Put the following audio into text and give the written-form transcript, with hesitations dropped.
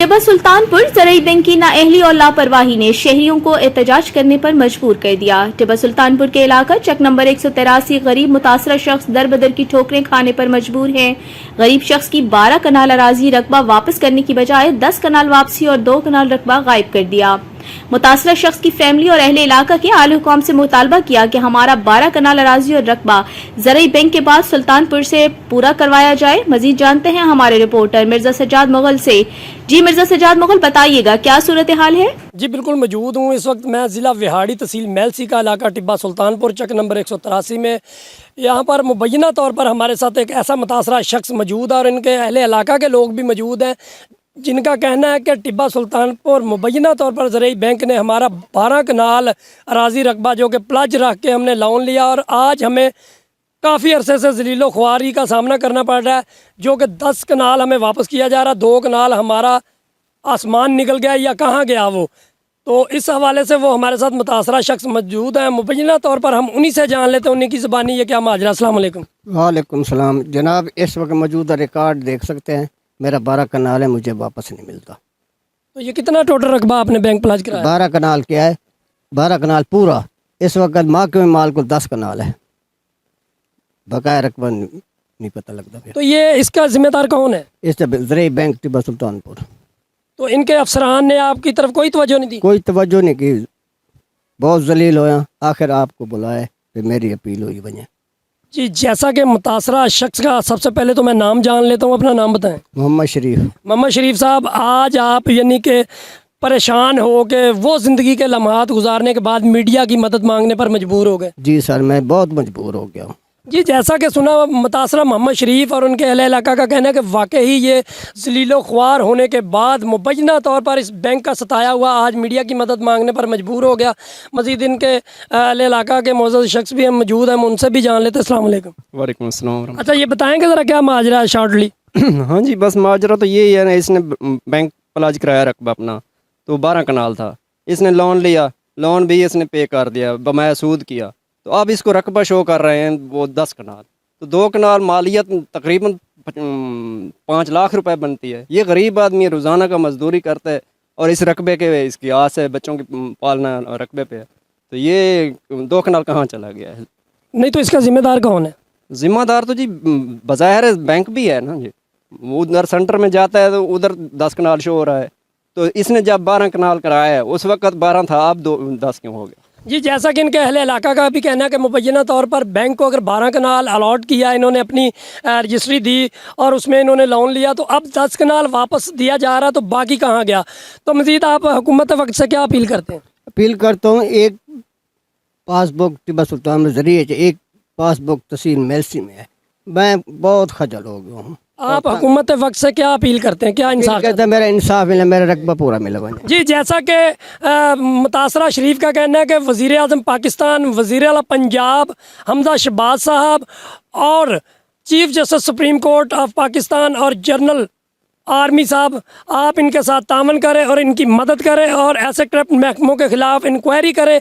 Tibba Sultanpur ज़राई bank की नाअहली और लापरवाही ने शहरियों को एहतजाज करने पर मजबूर कर दिया। टिब्बा सुल्तानपुर के इलाका चक नंबर 183 गरीब मुतासरा शख्स दर बदर की ठोकरें खाने पर मजबूर है। गरीब शख्स की 12 कनाल अराजी रकबा वापस करने की बजाय 10 कनाल वापसी और 2 कनाल रकबा गायब कर दिया। मुतासरा शख्स की फैमिली और अहले इलाका के आला हुकाम से मुतालबा किया कि हमारा 12 कनाल अराजी और रकबा ज़राई बैंक के बाद सुल्तानपुर से पूरा करवाया जाए। मजीद जानते हैं हमारे रिपोर्टर मिर्जा सज्जाद मुगल से। जी मिर्जा सज्जाद मुगल, बताइएगा क्या सूरत हाल है? जी बिल्कुल मौजूद हूँ। इस वक्त मैं ज़िला विहाड़ी तहसील मेलसी का इलाका टिब्बा सुल्तानपुर चक नंबर 183 में, यहाँ पर मुबैना तौर पर हमारे साथ एक ऐसा मुतासरा शख्स मौजूद है और इनके अहले इलाका के लोग भी मौजूद हैं, जिनका कहना है कि टिब्बा सुल्तानपुर मुबैना तौर पर ज़राई बैंक ने हमारा 12 कनाल अराजी रकबा जो कि प्लज रख के हमने लोन लिया और आज हमें काफ़ी अरसे से ज़लीलो ख्वारी का सामना करना पड़ रहा है, जो कि 10 कनाल हमें वापस किया जा रहा है, 2 कनाल हमारा आसमान निकल गया या कहाँ गया वो। तो इस हवाले से वो हमारे साथ मुतासरा शख्स मौजूद हैं। मुबैना तौर पर हम उन्हीं से जान लेते हैं उन्हीं की ज़बानी ये क्या माजरा। अस्सलाम वालेकुम। वालेकुम सलाम जनाब, इस वक्त मौजूदा रिकॉर्ड देख सकते हैं, मेरा 12 कनाल है, मुझे वापस नहीं मिलता। तो ये कितना टोटल रकबा आपने बैंक प्लाज कराया? 12 कनाल क्या है, 12 कनाल पूरा। इस वक्त महकमे माल को 10 कनाल है, बकाया रकबा नहीं पता लगता फिर। तो ये इसका जिम्मेदार कौन है? इस ज़राई बैंक टिब्बा सुल्तानपुर। तो इनके अफसरान ने आपकी तरफ कोई तवज्जो नहीं दी? कोई तवज्जो नहीं की, बहुत जलील होया, आखिर आपको बुलाए फिर मेरी अपील हुई बने। जी, जैसा कि मुतासरा शख्स का सबसे पहले तो मैं नाम जान लेता हूँ, अपना नाम बताएं। मोहम्मद शरीफ। मोहम्मद शरीफ साहब, आज आप यानी कि परेशान हो के वो ज़िंदगी के लम्हात गुजारने के बाद मीडिया की मदद मांगने पर मजबूर हो गए? जी सर, मैं बहुत मजबूर हो गया हूँ। जी, जैसा कि सुना मुतासरा मोहम्मद शरीफ और उनके अहले इलाका का कहना है कि वाकई ये ज़लीलो ख्वार होने के बाद मुबैना तौर पर इस बैंक का सताया हुआ आज मीडिया की मदद मांगने पर मजबूर हो गया। मज़ीद इनके अहले इलाका के मौजूद शख्स भी हम मौजूद हैं, हम उनसे भी जान लेते हैं। अस्सलाम वालेकुम। वालेकुम अस्सलाम। अच्छा, ये बताएंगे ज़रा क्या माजरा है शॉर्टली? हाँ जी, बस माजरा तो यही है ना, इसने बैंक प्लाज कराया रकबा अपना, तो 12 कनाल था, इसने लोन लिया, लोन भी इसने पे कर दिया, बमाया सूद किया, तो अब इसको रकबा शो कर रहे हैं वो 10 कनाल, तो 2 कनाल मालियत तकरीबन 5 लाख रुपए बनती है। ये गरीब आदमी रोज़ाना का मजदूरी करता है और इस रकबे के इसकी आस है, बच्चों की पालना रकबे पे है, तो ये 2 कनाल कहाँ चला गया है? नहीं तो इसका जिम्मेदार कौन है? ज़िम्मेदार तो जी बज़ाहिर बैंक भी है ना जी, उधर सेंटर में जाता है तो उधर 10 कनाल शो हो रहा है, तो इसने जब 12 कनाल कराया है उस वक्त 12 था, अब 10 क्यों हो गया? जी, जैसा कि इनके अहले इलाका का भी कहना है कि मुबैना तौर पर बैंक को अगर 12 कनाल अलॉट किया, इन्होंने अपनी रजिस्ट्री दी और उसमें इन्होंने लोन लिया, तो अब 10 कनाल वापस दिया जा रहा, तो बाकी कहाँ गया? तो मज़ीद आप हुकूमत वक्त से क्या अपील करते हैं? अपील करता हूँ, एक पासबुक टिब्बा सुल्तान में ज़रिए, एक पासबुक तहसील मेलसी में है, मैं बहुत खजल हो गया हूँ। आप हुकूमत वक्त से क्या अपील करते हैं, क्या इंसाफ कहते हैं मेरा इंसाफ मिले, मेरा रकबा पूरा मिले बने। जी, जैसा कि मुतासरा शरीफ का कहना है कि वज़ीर आज़म पाकिस्तान, वज़ीर आला पंजाब हमजा शहबाज साहब और chief justice supreme court of Pakistan और जनरल आर्मी साहब, आप इनके साथ तामन करें और इनकी मदद करें और ऐसे करप्ट महकमों के ख़िलाफ़ इंक्वायरी करें।